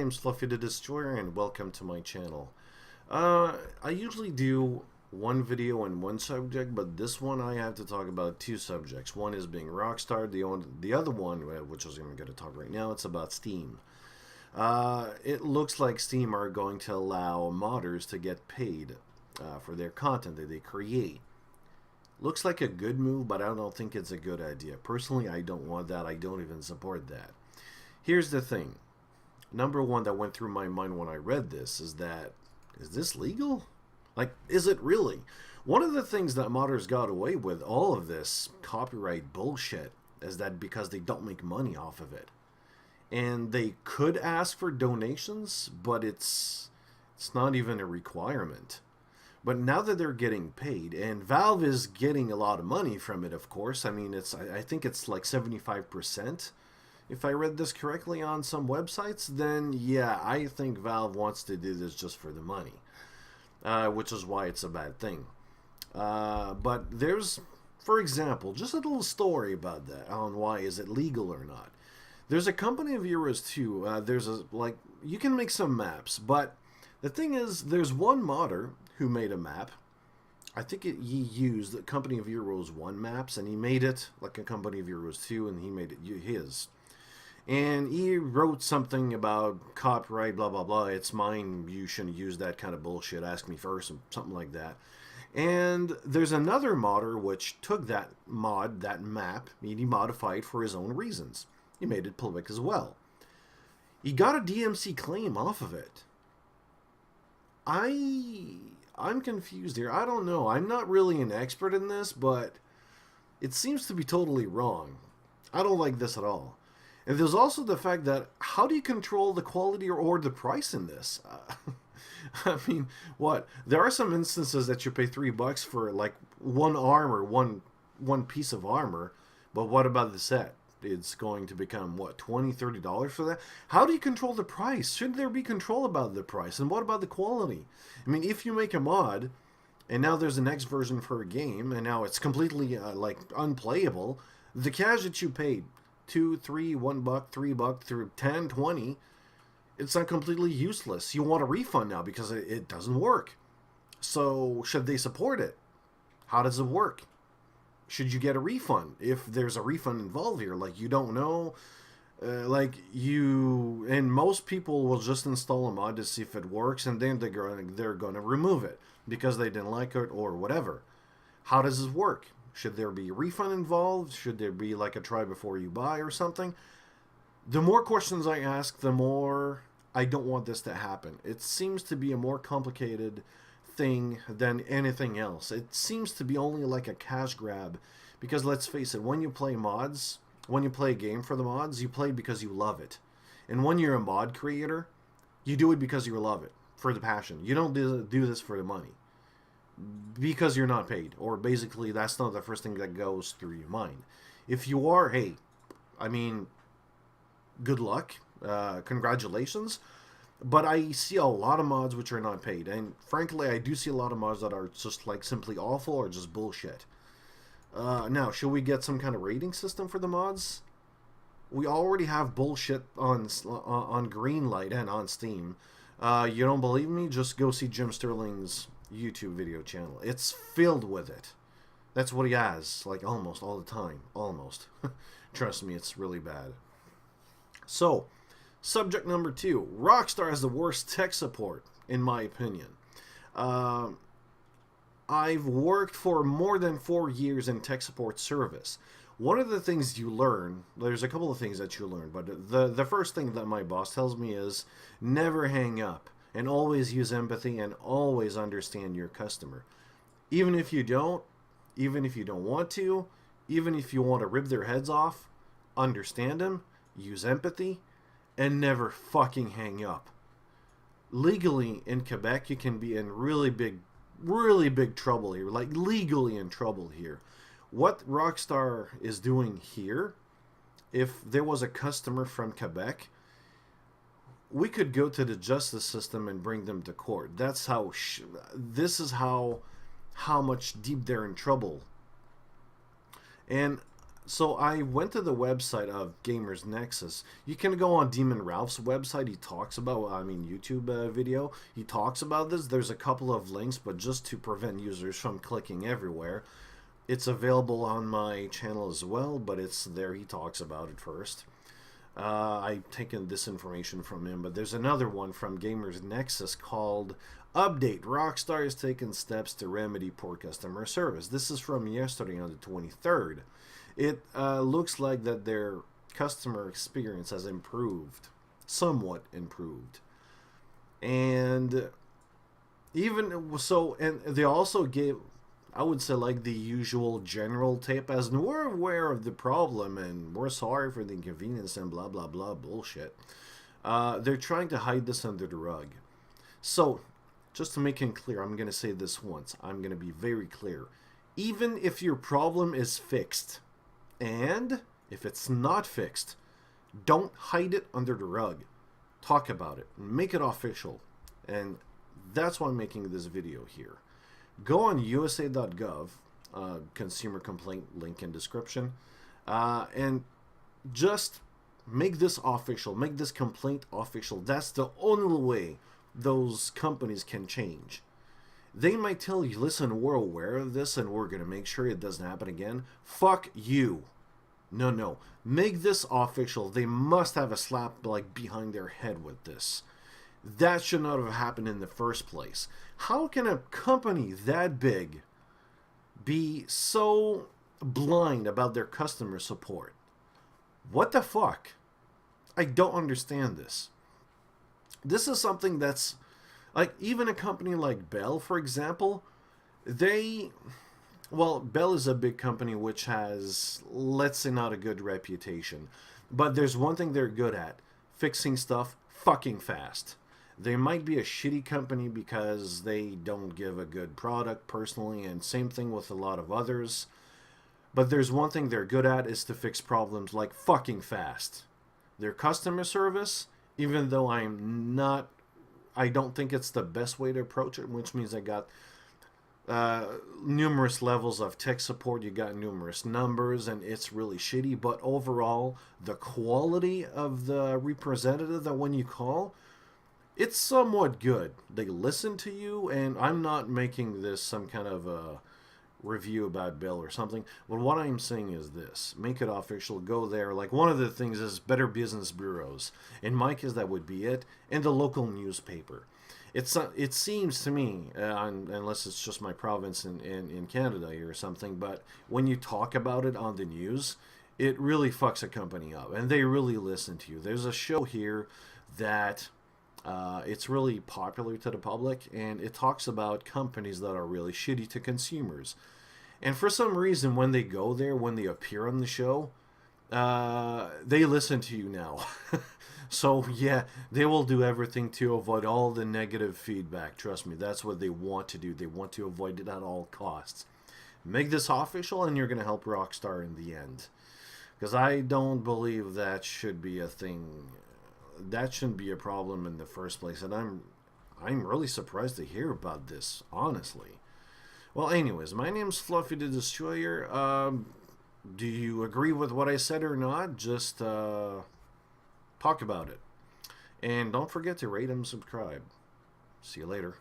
name's Fluffy the Destroyer, and welcome to my channel. I usually do one video on one subject, but this one I have to talk about two subjects. One is being Rockstar, the other one, which I'm going to talk right now, it's about Steam. It looks like Steam are going to allow modders to get paid for their content that they create. Looks like a good move, but I don't think it's a good idea. Personally, I don't want that. I don't even support that. Here's the thing. Number one that went through my mind when I read this is that, is this legal? Like, is it really? One of the things that modders got away with all of this copyright bullshit is that because they don't make money off of it. And they could ask for donations, but it's not even a requirement. But now that they're getting paid, and Valve is getting a lot of money from it, of course. I mean, I think it's like 75%. If I read this correctly on some websites, then yeah, I think Valve wants to do this just for the money, which is why it's a bad thing. But there's, for example, just a little story about that on why is it legal or not. There's a company of Euros too. You can make some maps, but the thing is, there's one modder who made a map. I think he used the Company of Euros 1 maps, and he made it like a Company of Euros 2, and he made it his. And he wrote something about copyright, blah, blah, blah. It's mine. You shouldn't use that kind of bullshit. Ask me first, something like that. And there's another modder which took that map, and he modified for his own reasons. He made it public as well. He got a DMC claim off of it. I'm confused here. I don't know. I'm not really an expert in this, but it seems to be totally wrong. I don't like this at all. And there's also the fact that how do you control the quality or the price in this? I mean, what? There are some instances that you pay $3 for like one armor, one piece of armor, but what about the set? It's going to become, what, $20, $30 for that? How do you control the price? Should there be control about the price? And what about the quality? I mean, if you make a mod, and now there's a next version for a game, and now it's completely, like, unplayable, the cash that you paid, $2, $3, $1, $3, through 10, 20, it's not completely useless. You want a refund now because it doesn't work. So, should they support it? How does it work? Should you get a refund if there's a refund involved here? Like, you don't know, and most people will just install a mod to see if it works, and then they're gonna remove it because they didn't like it or whatever. How does this work? Should there be a refund involved? Should there be like a try before you buy or something? The more questions I ask, the more I don't want this to happen. It seems to be a more complicated thing than anything else. It seems to be only like a cash grab, because let's face it, when you play mods, when you play a game for the mods, you play because you love it. And when you're a mod creator, you do it because you love it, for the passion. You don't do this for the money because you're not paid, or basically that's not the first thing that goes through your mind. If you are, hey, I mean, good luck, congratulations. But I see a lot of mods which are not paid. And frankly, I do see a lot of mods that are just like simply awful or just bullshit. Now, should we get some kind of rating system for the mods? We already have bullshit on Greenlight and on Steam. You don't believe me? Just go see Jim Sterling's YouTube video channel. It's filled with it. That's what he has, like almost all the time. Almost. Trust me, it's really bad. So, subject number 2. Rockstar has the worst tech support, in my opinion. I've worked for more than 4 years in tech support service. One of the things you learn, there's a couple of things that you learn, but the first thing that my boss tells me is never hang up and always use empathy and always understand your customer. Even if you don't want to, even if you want to rip their heads off, understand them, use empathy, and never fucking hang up. Legally, in Quebec, you can be in really big trouble here. Like, legally in trouble here. What Rockstar is doing here, if there was a customer from Quebec, we could go to the justice system and bring them to court. That's how, this is how much deep they're in trouble. And So I went to the website of Gamers Nexus. You can go on Demon Ralph's website. He talks about, I mean, YouTube video. He talks about this. There's a couple of links, but just to prevent users from clicking everywhere, it's available on my channel as well, but it's there. He talks about it first. I've taken this information from him, but there's another one from Gamers Nexus called Update. Rockstar has taken steps to remedy poor customer service. This is from yesterday on the 23rd. It looks like that their customer experience has improved, somewhat improved. And even so, and they also gave, I would say, like the usual general tape as we're aware of the problem and we're sorry for the inconvenience and blah blah blah bullshit. They're trying to hide this under the rug. So, just to make it clear, I'm going to say this once. I'm going to be very clear. Even if your problem is fixed, and if it's not fixed, don't hide it under the rug. Talk about it. Make it official. And that's why I'm making this video here. Go on USA.gov, consumer complaint link in description, and just make this official. Make this complaint official. That's the only way those companies can change. They might tell you, listen, we're aware of this and we're going to make sure it doesn't happen again. Fuck you. No. Make this official. They must have a slap like behind their head with this. That should not have happened in the first place. How can a company that big be so blind about their customer support? What the fuck? I don't understand this. This is something that's like, even a company like Bell, for example, well, Bell is a big company which has, let's say, not a good reputation. But there's one thing they're good at: fixing stuff fucking fast. They might be a shitty company because they don't give a good product personally, and same thing with a lot of others. But there's one thing they're good at, is to fix problems like fucking fast. Their customer service, even though I don't think it's the best way to approach it, which means I got numerous levels of tech support, you got numerous numbers, and it's really shitty. But overall, the quality of the representative that when you call, it's somewhat good. They listen to you, and I'm not making this some kind of a review about Bell or something, but what I'm saying is this: make it official. Go there. Like, one of the things is Better Business Bureaus. In my case, that would be it, and the local newspaper. It seems to me, unless it's just my province in Canada or something, but when you talk about it on the news, it really fucks a company up, and they really listen to you. There's a show here that it's really popular to the public, and it talks about companies that are really shitty to consumers. And for some reason, when they go there, when they appear on the show, they listen to you now. So yeah, they will do everything to avoid all the negative feedback. Trust me, that's what they want to do. They want to avoid it at all costs. Make this official, and you're going to help Rockstar in the end. Because I don't believe that should be a thing. That shouldn't be a problem in the first place, and I'm really surprised to hear about this, honestly. Well, anyways, my name's Fluffy the Destroyer. Do you agree with what I said or not? Just talk about it. And don't forget to rate and subscribe. See you later.